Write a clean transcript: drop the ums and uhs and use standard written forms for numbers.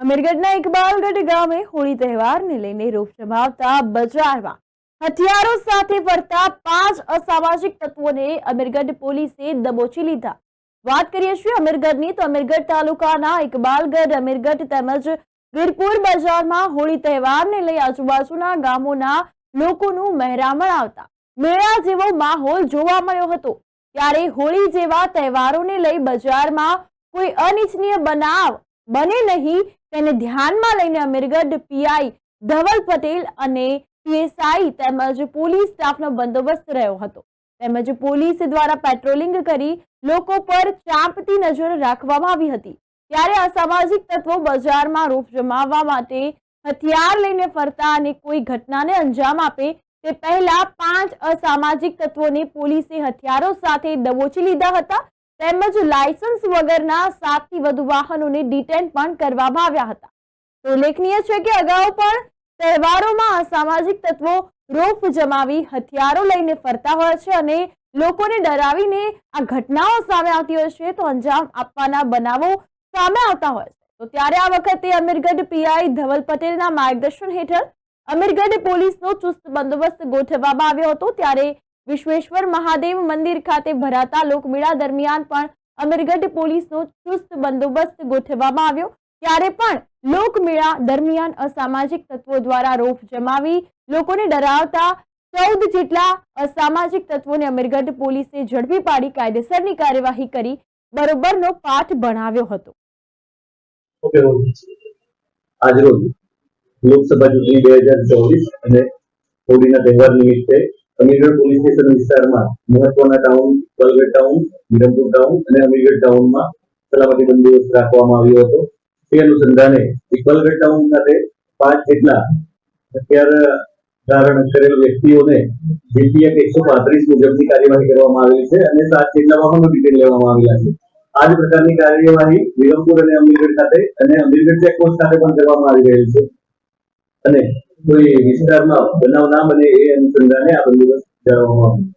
અમીરગઢના ઇકબાલગઢ ગામે હોળી તહેવારને લઈને રોષ જમાવતા બજારમાં હથિયારો સાથે ફરતા 5 અસામાજિક તત્વોને અમીરગઢ પોલીસે દબોચી લીધા। વાત કરીએ છીએ અમીરગઢની તો અમીરગઢ તાલુકાના ઇકબાલગઢ, અમીરગઢ તેમજ વીરપુર બજારમાં હોળી તહેવારને લઈ આજુબાજુના ગામોના લોકોનું મહેરામણ આવતા મેળા જેવો માહોલ જોવા મળ્યો હતો। ત્યારે હોળી જેવા તહેવારોને લઈ બજારમાં કોઈ અનિચ્છનીય બનાવ બને નહીં તેને ધ્યાનમાં લઈને અમીરગઢ પીઆઈ ધવલ પટેલ અને પીએસઆઈ તેમજ પોલીસ સ્ટાફનો બંદોબસ્ત રહ્યો હતો। તેમજ પોલીસ દ્વારા પેટ્રોલિંગ કરી લોકો પર ચાંપતી નજર રાખવામાં આવી હતી। ત્યારે અસામાજિક તત્વો બજારમાં રોષ જમાવવા માટે હથિયાર લઈને ફરતા અને કોઈ ઘટનાને અંજામ આપે તે પહેલા 5 અસામાજિક તત્વોને પોલીસે હથિયારો સાથે દબોચી લીધા હતા। તેમજ લાયસન્સ વગરના 7 થી વધુ વાહનોને ડિટેન પણ કરવામાં આવ્યા હતા। તો ઉલ્લેખનીય છે કે અગાઉ પણ તહેવારોમાં અસામાજિક તત્વો રોફ જમાવી હથિયારો લઈને ફરતા હોય છે અને લોકોને ડરાવીને આ ઘટનાઓ સામે આવતી હોય છે તો અંજામ આપવાના બનાવો સામે આવતા હોય છે। તો ત્યારે આ વખતે અમીરગઢ પીઆઈ ધવલ પટેલના માર્ગદર્શન હેઠળ અમીરગઢ પોલીસનો ચુસ્ત બંદોબસ્ત ગોઠવવામાં આવ્યો હતો। ત્યારે વિશ્વેશ્વર મહાદેવ મંદિર ખાતે ભરાતા લોકમેળા દરમિયાન પણ અમીરગઢ પોલીસનો ચુસ્ત બંદોબસ્ત ગોઠવવામાં આવ્યો। ત્યારે પણ લોકમેળા દરમિયાન અસામાજિક તત્વો દ્વારા રોફ જમાવી લોકોને ડરાવતા 14 જેટલા અસામાજિક તત્વોને અમીરગઢ પોલીસે ઝડપી પાડી કાયદેસરની કાર્યવાહી કરી બરોબરનો પાઠ ભણાવ્યો હતો। આજરોજ લોકસભા ચૂંટણી 2024 અને હોળીના તહેવાર નિમિત્તે અમીરગઢ પોલીસ સ્ટેશન વિસ્તારમાં મહત્વના town Iqbalgadh town, Virampur town અને અમીરગઢ ટાઉનમાં સલામતી બંદોબસ્ત રાખવામાં આવ્યો હતો। તે અનુસંધાને ઇકબાલગઢ ટાઉન ખાતે 5 જેટલા હથિયાર ધારણ કરેલ વ્યક્તિઓને જીપી એક્ટ 135 મુજબની કાર્યવાહી કરવામાં આવેલી છે અને 7 જેટલા વાહનો ડિટેન લેવામાં આવેલા છે। આ જ પ્રકારની કાર્યવાહી વિરમપુર અને અમીરગઢ ખાતે અને અમીરગઢ ચેકપોસ્ટ ખાતે પણ કરવામાં આવી રહેલ છે અને કોઈ વિસ્તારમાં બનાવ ના બને એ અનુસંધાને આ બંદોબસ્ત જાળવવામાં આવ્યો।